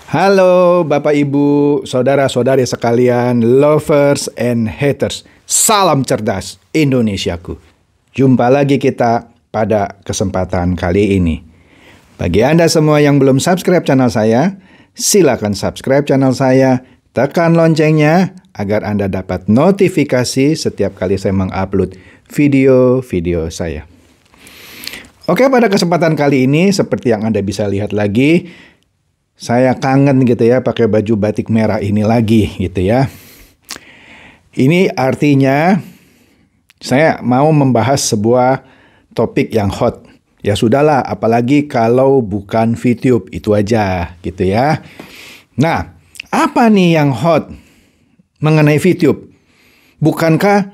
Halo Bapak Ibu, saudara-saudari sekalian, lovers and haters. Salam cerdas Indonesiaku. Jumpa lagi kita pada kesempatan kali ini. Bagi Anda semua yang belum subscribe channel saya, silakan subscribe channel saya, tekan loncengnya agar Anda dapat notifikasi setiap kali saya mengupload video-video saya. Oke, pada kesempatan kali ini seperti yang Anda bisa lihat lagi, saya kangen gitu ya pakai baju batik merah ini lagi gitu ya. Ini artinya saya mau membahas sebuah topik yang hot. Ya sudahlah, apalagi kalau bukan VTube, itu aja gitu ya. Nah, apa nih yang hot mengenai VTube? Bukankah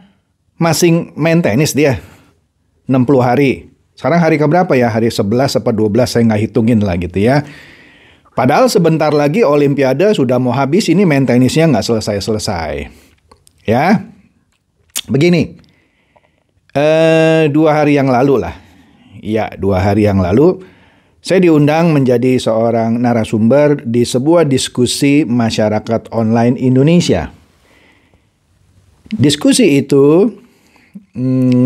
masing main tenis dia 60 hari? Sekarang hari keberapa ya? Hari 11 apa 12 saya nggak hitungin lah gitu ya. Padahal sebentar lagi Olimpiade sudah mau habis, ini main tenisnya nggak selesai-selesai. Ya, begini, 2 hari yang lalu lah. Ya, 2 hari yang lalu, saya diundang menjadi seorang narasumber di sebuah diskusi masyarakat online Indonesia. Diskusi itu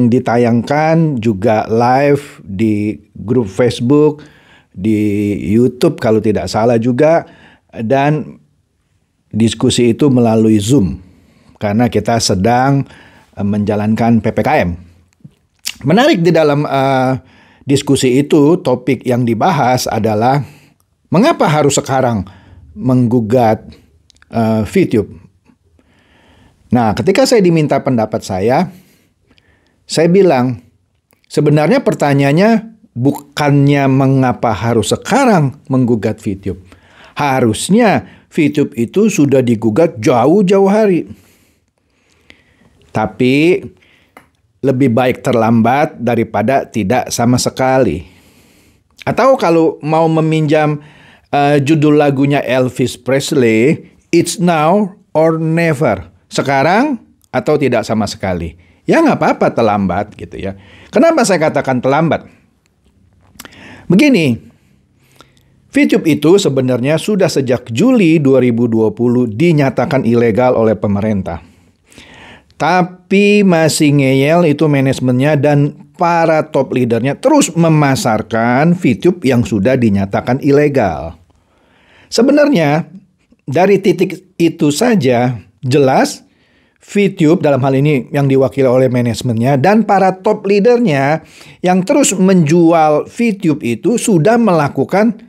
ditayangkan juga live di grup Facebook, di YouTube kalau tidak salah juga, dan diskusi itu melalui Zoom karena kita sedang menjalankan PPKM. Menarik di dalam diskusi itu, topik yang dibahas adalah mengapa harus sekarang menggugat VTube. Nah, ketika saya diminta pendapat saya bilang sebenarnya pertanyaannya bukannya mengapa harus sekarang menggugat VTube. Harusnya VTube itu sudah digugat jauh-jauh hari. Tapi lebih baik terlambat daripada tidak sama sekali. Atau kalau mau meminjam judul lagunya Elvis Presley, It's Now or Never. Sekarang atau tidak sama sekali. Ya nggak apa-apa terlambat gitu ya. Kenapa saya katakan terlambat? Begini, VTube itu sebenarnya sudah sejak Juli 2020 dinyatakan ilegal oleh pemerintah. Tapi masih ngeyel itu manajemennya dan para top leadernya terus memasarkan VTube yang sudah dinyatakan ilegal. Sebenarnya dari titik itu saja jelas VTube dalam hal ini yang diwakili oleh manajemennya dan para top leadernya yang terus menjual VTube itu sudah melakukan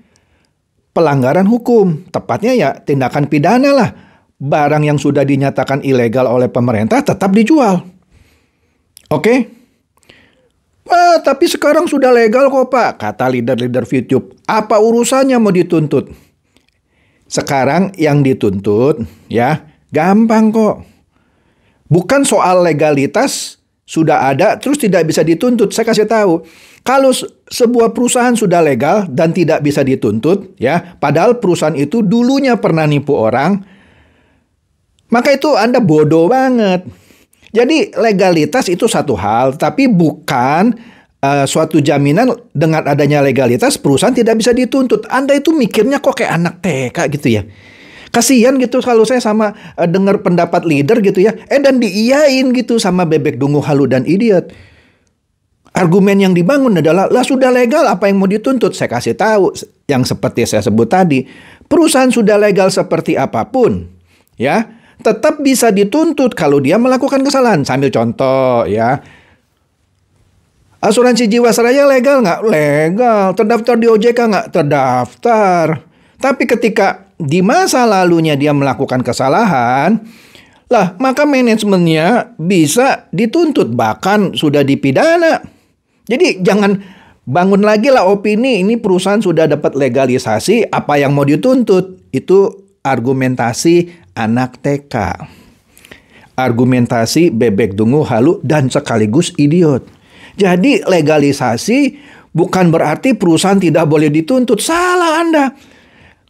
pelanggaran hukum. Tepatnya ya tindakan pidana lah. Barang yang sudah dinyatakan ilegal oleh pemerintah tetap dijual. Oke? Tapi sekarang sudah legal kok Pak, kata leader-leader VTube. Apa urusannya mau dituntut? Sekarang yang dituntut ya gampang kok. Bukan soal legalitas sudah ada terus tidak bisa dituntut. Saya kasih tahu, kalau sebuah perusahaan sudah legal dan tidak bisa dituntut, ya, padahal perusahaan itu dulunya pernah nipu orang, maka itu Anda bodoh banget. Jadi legalitas itu satu hal, tapi bukan suatu jaminan dengan adanya legalitas perusahaan tidak bisa dituntut. Anda itu mikirnya kok kayak anak TK gitu ya. Kasihan gitu kalau saya sama dengar pendapat leader gitu ya. Dan diiyain gitu sama bebek dungu halu dan idiot. Argumen yang dibangun adalah, lah sudah legal apa yang mau dituntut? Saya kasih tahu yang seperti saya sebut tadi. Perusahaan sudah legal seperti apapun, ya, tetap bisa dituntut kalau dia melakukan kesalahan. Sambil contoh ya. Asuransi Jiwasraya legal nggak? Legal. Terdaftar di OJK nggak? Terdaftar. Tapi ketika di masa lalunya dia melakukan kesalahan, lah maka manajemennya bisa dituntut, bahkan sudah dipidana. Jadi jangan bangun lagi lah opini ini perusahaan sudah dapat legalisasi, apa yang mau dituntut? Itu argumentasi anak TK. Argumentasi bebek dungu halu dan sekaligus idiot. Jadi legalisasi bukan berarti perusahaan tidak boleh dituntut. Salah Anda.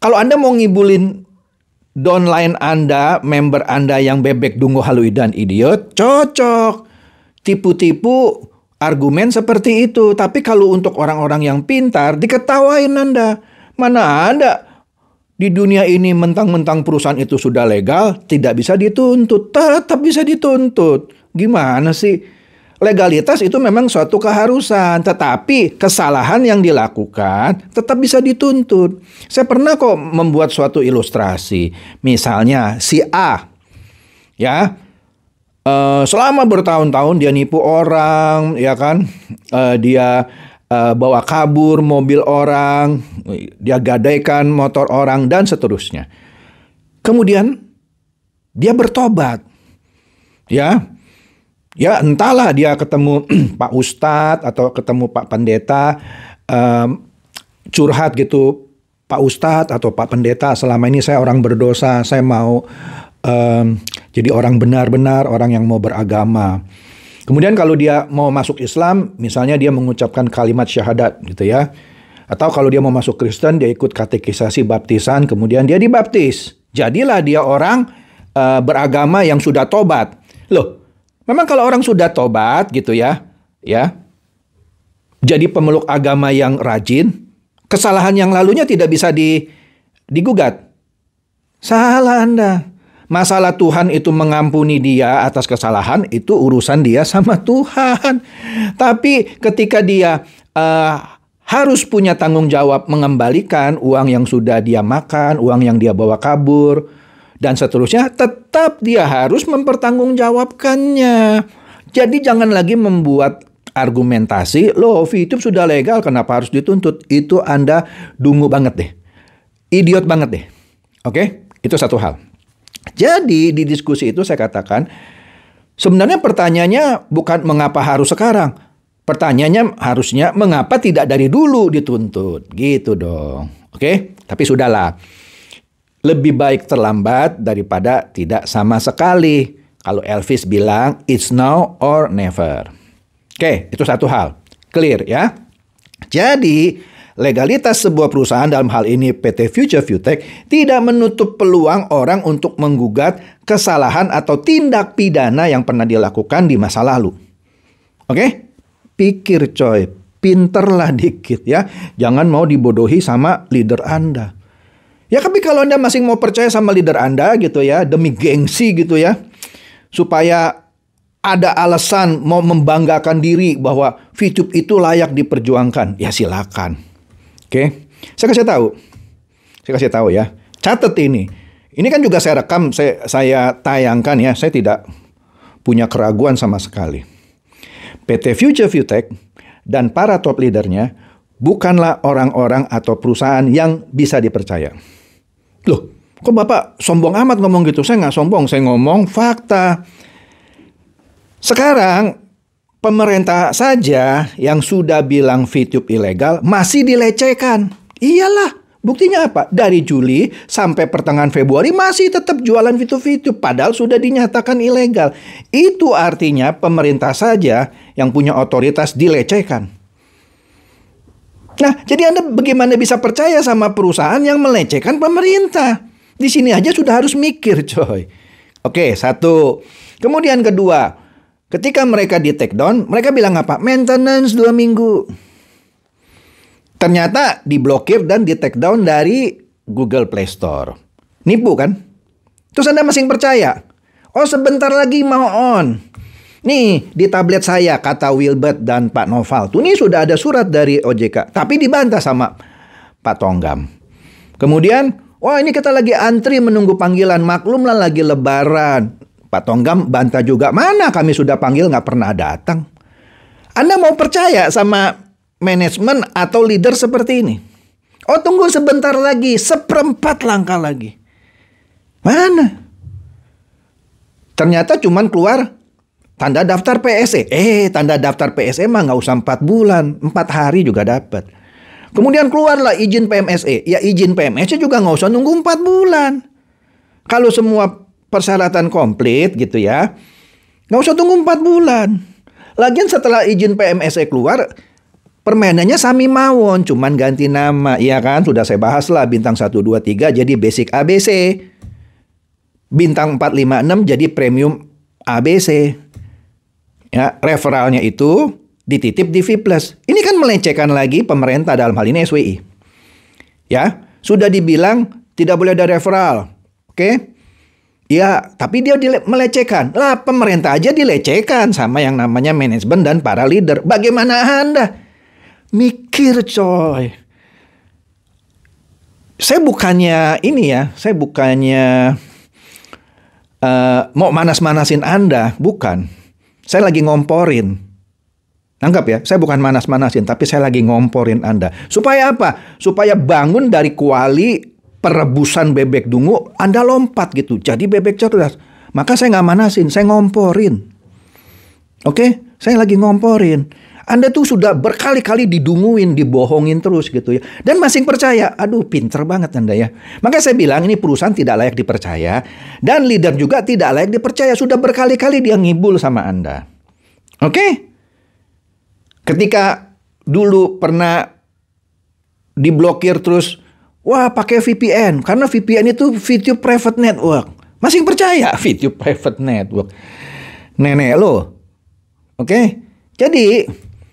Kalau Anda mau ngibulin downline Anda, member Anda yang bebek dungu halu dan idiot, cocok. Tipu-tipu argumen seperti itu. Tapi kalau untuk orang-orang yang pintar, diketawain Anda. Mana ada Di dunia ini mentang-mentang perusahaan itu sudah legal, tidak bisa dituntut. Tetap bisa dituntut. Gimana sih? Legalitas itu memang suatu keharusan, tetapi kesalahan yang dilakukan tetap bisa dituntut. Saya pernah kok membuat suatu ilustrasi. Misalnya si A, ya, selama bertahun-tahun dia nipu orang, ya kan? Dia bawa kabur mobil orang, dia gadaikan motor orang, dan seterusnya. Kemudian dia bertobat. Ya entahlah dia ketemu Pak Ustadz atau ketemu Pak Pendeta, curhat gitu. Pak Ustadz atau Pak Pendeta, selama ini saya orang berdosa, saya mau jadi orang benar-benar, orang yang mau beragama. Kemudian kalau dia mau masuk Islam, misalnya dia mengucapkan kalimat syahadat gitu ya. Atau kalau dia mau masuk Kristen, dia ikut katekisasi baptisan, kemudian dia dibaptis. Jadilah dia orang beragama yang sudah tobat. Loh, memang kalau orang sudah tobat gitu ya, jadi pemeluk agama yang rajin, kesalahan yang lalunya tidak bisa digugat. Salah Anda. Masalah Tuhan itu mengampuni dia atas kesalahan, itu urusan dia sama Tuhan. Tapi ketika dia harus punya tanggung jawab mengembalikan uang yang sudah dia makan, uang yang dia bawa kabur, dan seterusnya, tetap dia harus mempertanggungjawabkannya. Jadi jangan lagi membuat argumentasi, loh VTube sudah legal, kenapa harus dituntut? Itu Anda dungu banget deh. Idiot banget deh. Oke? Itu satu hal. Jadi di diskusi itu saya katakan, sebenarnya pertanyaannya bukan mengapa harus sekarang. Pertanyaannya harusnya mengapa tidak dari dulu dituntut. Gitu dong. Oke? Tapi sudahlah. Lebih baik terlambat daripada tidak sama sekali. Kalau Elvis bilang, it's now or never. Oke, itu satu hal. Clear ya? Jadi legalitas sebuah perusahaan, dalam hal ini PT Future Viewtech, tidak menutup peluang orang untuk menggugat kesalahan atau tindak pidana yang pernah dilakukan di masa lalu. Oke? Pikir coy, pinterlah dikit ya. Jangan mau dibodohi sama leader Anda. Ya tapi kalau Anda masih mau percaya sama leader Anda gitu ya, demi gengsi gitu ya, supaya ada alasan mau membanggakan diri bahwa VTube itu layak diperjuangkan, ya silakan. Oke, saya kasih tahu ya. Catat ini. Ini kan juga saya rekam, saya tayangkan ya. Saya tidak punya keraguan sama sekali. PT Future Viewtech dan para top leadernya bukanlah orang-orang atau perusahaan yang bisa dipercaya. Loh, kok Bapak sombong amat ngomong gitu? Saya nggak sombong, saya ngomong fakta. Sekarang pemerintah saja yang sudah bilang VTube ilegal masih dilecehkan. Iyalah, buktinya apa? Dari Juli sampai pertengahan Februari masih tetap jualan VTube padahal sudah dinyatakan ilegal. Itu artinya pemerintah saja yang punya otoritas dilecehkan. Nah, jadi Anda bagaimana bisa percaya sama perusahaan yang melecehkan pemerintah? Di sini aja sudah harus mikir, coy. Oke, satu. Kemudian kedua, ketika mereka di take down, mereka bilang apa? Maintenance 2 minggu. Ternyata diblokir dan di take down dari Google Play Store. Nipu kan? Terus Anda masih percaya? Oh, sebentar lagi mau on. Nih, di tablet saya, kata Wilbert dan Pak Noval. Tuh, ini sudah ada surat dari OJK. Tapi dibantah sama Pak Tonggam. Kemudian, wah ini kita lagi antri menunggu panggilan. Maklumlah lagi lebaran. Pak Tonggam bantah juga. Mana kami sudah panggil nggak pernah datang. Anda mau percaya sama manajemen atau leader seperti ini? Oh tunggu sebentar lagi. 1/4 langkah lagi. Mana? Ternyata cuman keluar tanda daftar PSE. Tanda daftar PSE mah nggak usah 4 bulan. 4 hari juga dapat. Kemudian keluarlah izin PMSE. Ya izin PMSE juga nggak usah nunggu 4 bulan. Kalau semua persyaratan komplit gitu ya, nggak usah tunggu 4 bulan. Lagian setelah izin PMSE keluar, permainannya sami mawon, cuman ganti nama. Iya kan, sudah saya bahas lah, bintang 1, 2, 3 jadi basic ABC. Bintang 4, 5, 6 jadi premium ABC. Ya, referralnya itu dititip di V+. Ini kan melecehkan lagi pemerintah, dalam hal ini SWI. Ya, sudah dibilang tidak boleh ada referral. Oke? Ya, tapi dia melecehkan. Lah, pemerintah aja dilecehkan sama yang namanya manajemen dan para leader. Bagaimana Anda? Mikir, coy. Saya bukannya mau manas-manasin Anda, bukan. Saya lagi ngomporin. Anggap ya, saya bukan manas-manasin, tapi saya lagi ngomporin Anda. Supaya apa? Supaya bangun dari kuali perebusan bebek dungu, Anda lompat gitu, jadi bebek cerdas. Maka saya nggak manasin, saya ngomporin. Oke? Saya lagi ngomporin. Anda tuh sudah berkali-kali didunguin, dibohongin terus gitu ya. Dan masing percaya. Aduh, pinter banget Anda ya. Maka saya bilang ini perusahaan tidak layak dipercaya. Dan leader juga tidak layak dipercaya. Sudah berkali-kali dia ngibul sama Anda. Oke? Ketika dulu pernah diblokir terus, wah pakai VPN. Karena VPN itu Video Private Network. Masing percaya Video Private Network. Nenek lo. Oke? Jadi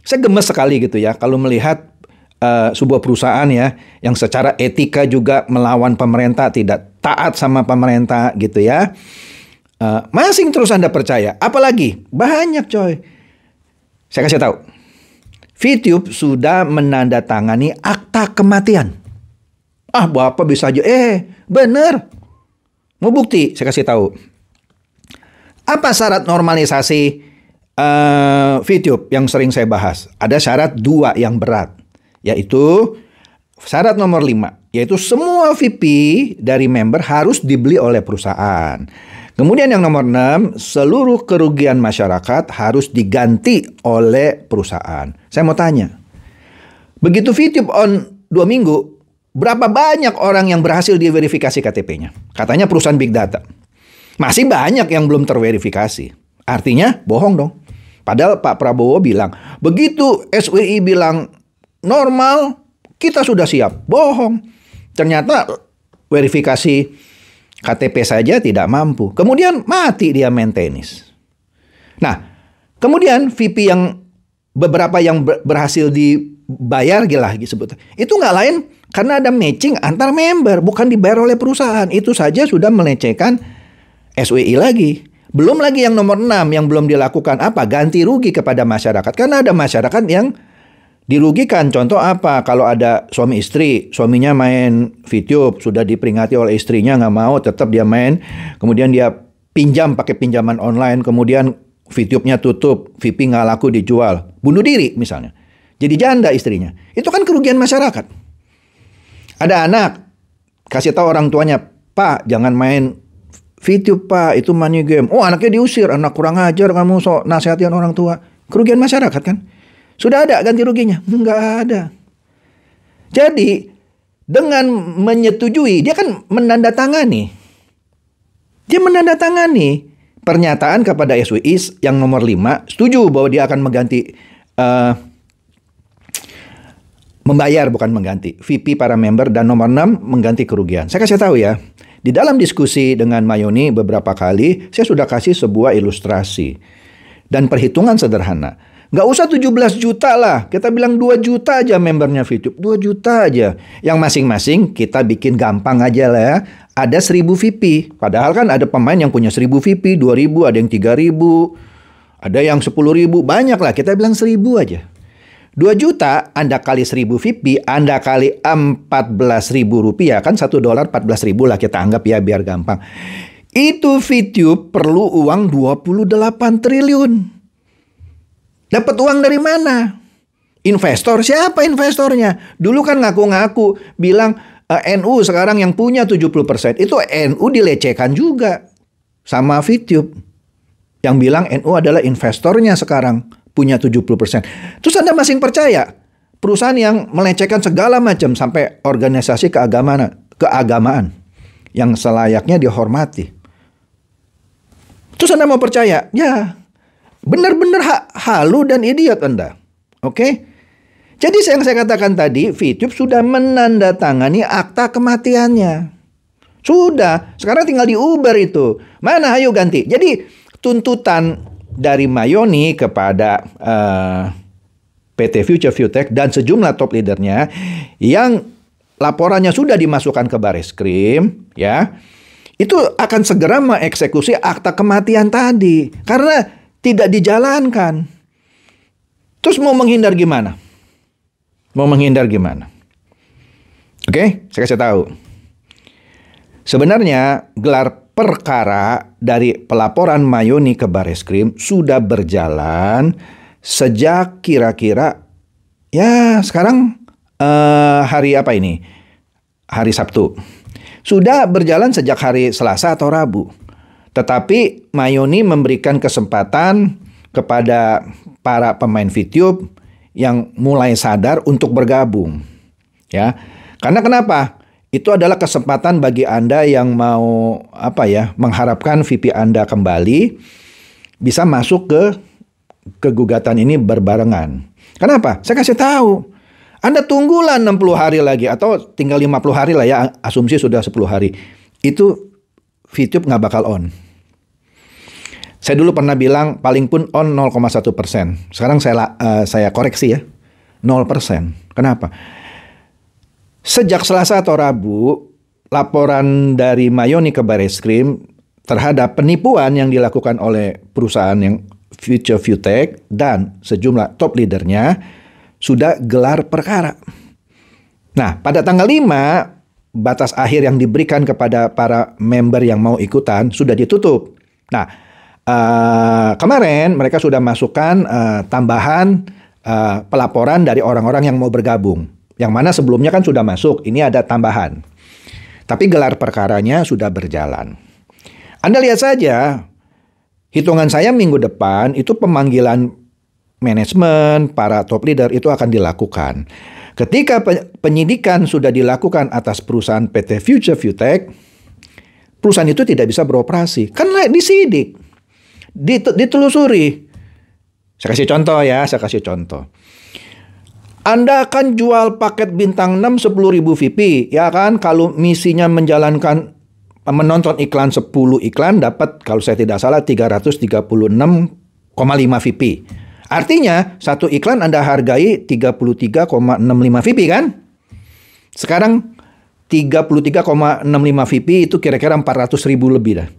saya gemes sekali gitu ya kalau melihat sebuah perusahaan ya yang secara etika juga melawan pemerintah, tidak taat sama pemerintah gitu ya. Masing terus Anda percaya. Apalagi banyak coy. Saya kasih tahu. VTube sudah menandatangani akta kematian. Ah, Bapak bisa aja. Bener. Mau bukti? Saya kasih tahu. Apa syarat normalisasi VTube yang sering saya bahas? Ada syarat 2 yang berat, yaitu syarat nomor 5, yaitu semua VP dari member harus dibeli oleh perusahaan. Kemudian yang nomor 6, seluruh kerugian masyarakat harus diganti oleh perusahaan. Saya mau tanya, begitu VTube on 2 minggu, berapa banyak orang yang berhasil diverifikasi KTP-nya? Katanya perusahaan Big Data. Masih banyak yang belum terverifikasi. Artinya bohong dong. Padahal Pak Prabowo bilang, begitu SWI bilang normal, kita sudah siap. Bohong. Ternyata verifikasi KTP saja tidak mampu. Kemudian mati dia main tenis. Nah, kemudian VP yang beberapa yang berhasil dibayar gila disebut. Itu nggak lain karena ada matching antar member, bukan dibayar oleh perusahaan. Itu saja sudah melecehkan SWI lagi. Belum lagi yang nomor 6 yang belum dilakukan apa? Ganti rugi kepada masyarakat. Karena ada masyarakat yang dirugikan. Contoh apa? Kalau ada suami istri, suaminya main VTube, sudah diperingati oleh istrinya nggak mau, tetap dia main. Kemudian dia pinjam pakai pinjaman online, kemudian VTube-nya tutup, VIP nggak laku dijual. Bunuh diri misalnya. Jadi janda istrinya. Itu kan kerugian masyarakat. Ada anak, kasih tahu orang tuanya, Pak jangan main VTube Pak, itu money game. Oh anaknya diusir, anak kurang ajar, kamu sok nasihatin orang tua. Kerugian masyarakat kan? Sudah ada ganti ruginya? Enggak ada. Jadi dengan menyetujui, dia kan menandatangani. Dia menandatangani pernyataan kepada SWI yang nomor 5, setuju bahwa dia akan mengganti, membayar bukan mengganti, VP para member, dan nomor 6 mengganti kerugian. Saya kasih tahu ya. Di dalam diskusi dengan Mayoni beberapa kali, saya sudah kasih sebuah ilustrasi. Dan perhitungan sederhana. Nggak usah 17 juta lah. Kita bilang 2 juta aja membernya VTube. 2 juta aja. Yang masing-masing kita bikin gampang aja lah ya. Ada 1000 VP. Padahal kan ada pemain yang punya 1000 VP, 2000, ada yang 3000. Ada yang 10.000. Banyak lah. Kita bilang 1000 aja. 2 juta Anda kali 1000 VP, Anda kali 14.000 rupiah, kan $1 14.000 lah kita anggap ya biar gampang. Itu VTube perlu uang 28 triliun. Dapat uang dari mana? Investor, siapa investornya? Dulu kan ngaku-ngaku bilang NU sekarang yang punya 70%. Itu NU dilecehkan juga sama VTube. Yang bilang NU adalah investornya sekarang. Punya 70%. Terus Anda masih percaya perusahaan yang melecehkan segala macam sampai organisasi keagamaan yang selayaknya dihormati. Terus Anda mau percaya? Ya, benar-benar halu dan idiot Anda. Oke? Jadi yang saya katakan tadi, VTube sudah menandatangani akta kematiannya. Sudah, sekarang tinggal diuber itu. Mana ayo ganti. Jadi tuntutan dari Mayoni kepada PT Future Viewtech dan sejumlah top leadernya yang laporannya sudah dimasukkan ke Bareskrim, ya, itu akan segera mengeksekusi akta kematian tadi karena tidak dijalankan. Terus mau menghindar gimana? Mau menghindar gimana? Oke, saya kasih tahu. Sebenarnya gelar perkara dari pelaporan Mayoni ke Bareskrim sudah berjalan sejak kira-kira ya sekarang hari apa ini? Hari Sabtu. Sudah berjalan sejak hari Selasa atau Rabu. Tetapi Mayoni memberikan kesempatan kepada para pemain VTube yang mulai sadar untuk bergabung. Ya. Karena kenapa? Itu adalah kesempatan bagi Anda yang mau mengharapkan VP Anda kembali bisa masuk ke gugatan ini berbarengan. Kenapa? Saya kasih tahu. Anda tunggulah 60 hari lagi atau tinggal 50 hari lah ya, asumsi sudah 10 hari. Itu VTube nggak bakal on. Saya dulu pernah bilang paling pun on 0,1%. Sekarang saya koreksi ya, 0%. Kenapa? Sejak Selasa atau Rabu, laporan dari Mayoni ke Bareskrim terhadap penipuan yang dilakukan oleh perusahaan yang Future ViewTech dan sejumlah top leadernya sudah gelar perkara. Nah, pada tanggal 5, batas akhir yang diberikan kepada para member yang mau ikutan sudah ditutup. Nah, kemarin mereka sudah masukkan tambahan pelaporan dari orang-orang yang mau bergabung. Yang mana sebelumnya kan sudah masuk, ini ada tambahan. Tapi gelar perkaranya sudah berjalan. Anda lihat saja, hitungan saya minggu depan itu pemanggilan manajemen, para top leader itu akan dilakukan. Ketika penyidikan sudah dilakukan atas perusahaan PT Future ViewTech, perusahaan itu tidak bisa beroperasi. Kan disidik, ditelusuri. Saya kasih contoh ya, Anda akan jual paket bintang 6 10.000 VP, ya kan? Kalau misinya menonton iklan 10 iklan dapat kalau saya tidak salah 336,5 VP. Artinya satu iklan Anda hargai 33,65 VP kan? Sekarang 33,65 VP itu kira-kira 400.000 lebih dah.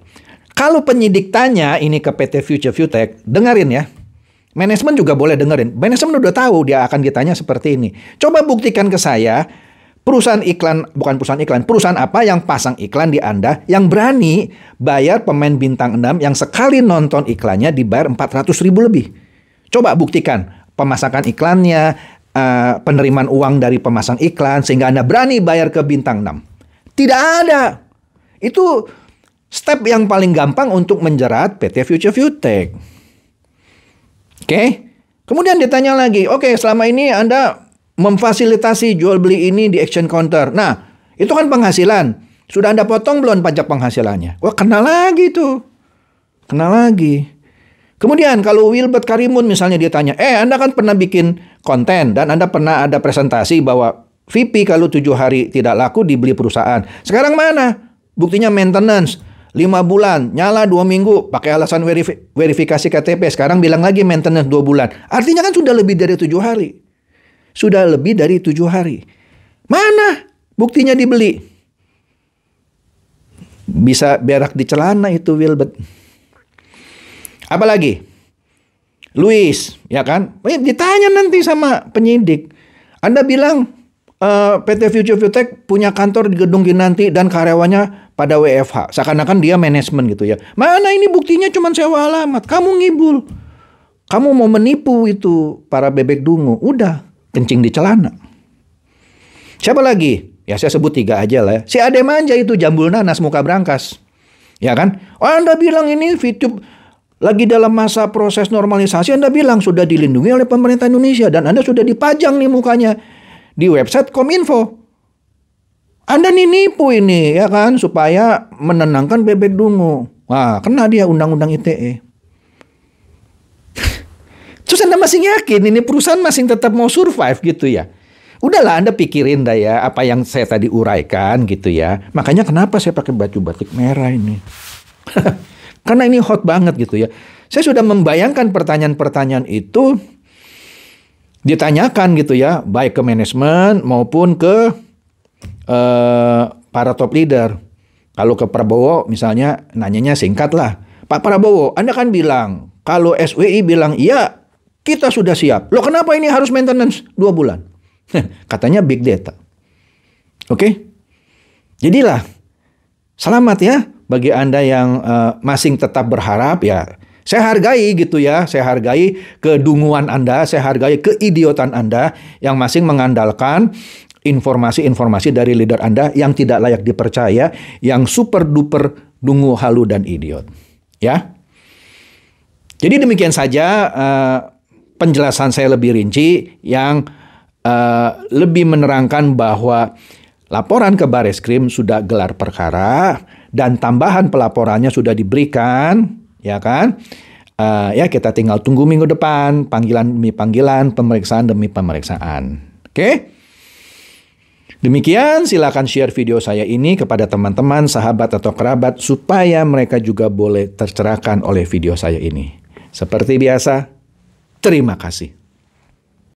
Kalau penyidik tanya ini ke PT Future ViewTech, dengerin ya. Manajemen juga boleh dengerin. Manajemen udah tahu dia akan ditanya seperti ini. Coba buktikan ke saya, perusahaan apa yang pasang iklan di Anda yang berani bayar pemain bintang 6 yang sekali nonton iklannya dibayar 400.000 lebih. Coba buktikan pemasakan iklannya, penerimaan uang dari pemasang iklan sehingga Anda berani bayar ke bintang 6. Tidak ada. Itu step yang paling gampang untuk menjerat PT Future ViewTech. Oke, kemudian ditanya lagi, oke, selama ini Anda memfasilitasi jual beli ini di exchange counter. Nah, itu kan penghasilan. Sudah Anda potong belum pajak penghasilannya? Wah, kena lagi tuh. Kena lagi. Kemudian kalau Wilbert Karimun misalnya dia tanya, Anda kan pernah bikin konten dan Anda pernah ada presentasi bahwa VP kalau 7 hari tidak laku dibeli perusahaan. Sekarang mana? Buktinya maintenance. 5 bulan, nyala 2 minggu, pakai alasan verifikasi KTP. Sekarang bilang lagi maintenance 2 bulan. Artinya kan sudah lebih dari 7 hari. Sudah lebih dari 7 hari. Mana buktinya dibeli? Bisa berak di celana itu Wilbert. Apalagi? Luis, ya kan? Ditanya nanti sama penyidik. Anda bilang PT Future ViewTech punya kantor di Gedung Kinanti dan karyawannya pada WFH. Seakan-akan dia manajemen gitu ya. Mana ini buktinya cuma sewa alamat. Kamu ngibul. Kamu mau menipu itu para bebek dungu. Udah, kencing di celana. Siapa lagi? Ya saya sebut 3 aja lah ya. Si Ade Manja itu jambul nanas muka brankas. Ya kan? Oh, Anda bilang ini VTube lagi dalam masa proses normalisasi. Anda bilang sudah dilindungi oleh pemerintah Indonesia. Dan Anda sudah dipajang nih mukanya di website Kominfo. Anda nipu ini ya kan supaya menenangkan bebek dungu. Wah, kena dia undang-undang ITE. Terus Anda masih yakin ini perusahaan masih tetap mau survive gitu ya? Udahlah Anda pikirin dah ya apa yang saya tadi uraikan gitu ya. Makanya kenapa saya pakai baju batik merah ini? Karena ini hot banget gitu ya. Saya sudah membayangkan pertanyaan-pertanyaan itu ditanyakan gitu ya, baik ke manajemen maupun ke para top leader. Kalau ke Prabowo misalnya nanyanya singkat lah. Pak Prabowo, Anda kan bilang kalau SWI bilang iya, kita sudah siap. Loh kenapa ini harus maintenance 2 bulan? Katanya big data. Oke? Jadilah selamat ya bagi Anda yang masih tetap berharap ya. Saya hargai gitu ya, saya hargai kedunguan Anda, saya hargai keidiotan Anda yang masih mengandalkan informasi-informasi dari leader Anda yang tidak layak dipercaya, yang super duper dungu, halu, dan idiot. Ya. Jadi demikian saja penjelasan saya lebih rinci yang lebih menerangkan bahwa laporan ke Bareskrim sudah gelar perkara dan tambahan pelaporannya sudah diberikan, ya kan? Ya kita tinggal tunggu minggu depan, panggilan demi panggilan, pemeriksaan demi pemeriksaan. Oke? Demikian, silakan share video saya ini kepada teman-teman, sahabat atau kerabat supaya mereka juga boleh tercerahkan oleh video saya ini. Seperti biasa, terima kasih.